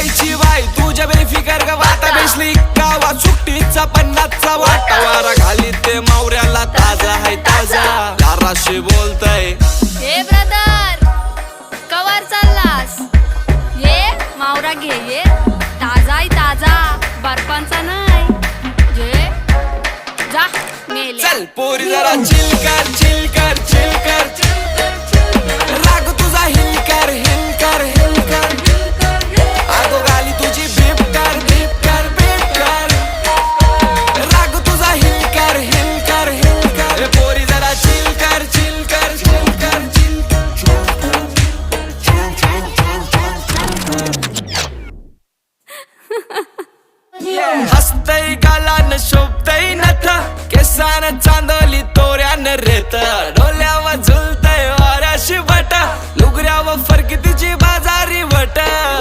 जायची बाई तुझ्या बेफिकर ग वाटा बेसली गावा सुट्टीचा 50चा वाटा वारा घाली ते मावऱ्याला ताजा है ताजा दाराशी बोलतय हे ब्रदर कवर चाललास ये मावरा घे ये ताजा आहे ताजा बर्फांचा नाही जे जा मेले चल पोरी जरा चिल कर चिल कर चिल कर राग तुझा हिल कर हिल कर हिल कर आगो गाली तुझी बीप कर बीप कर बीप कर राग तुझा हिल कर हिल कर हिल कर पोरी जरा चिल कर चिल कर चिल कर चिल हसतय गालान शोभतय नथ केसान चांदली तोऱ्यान रेत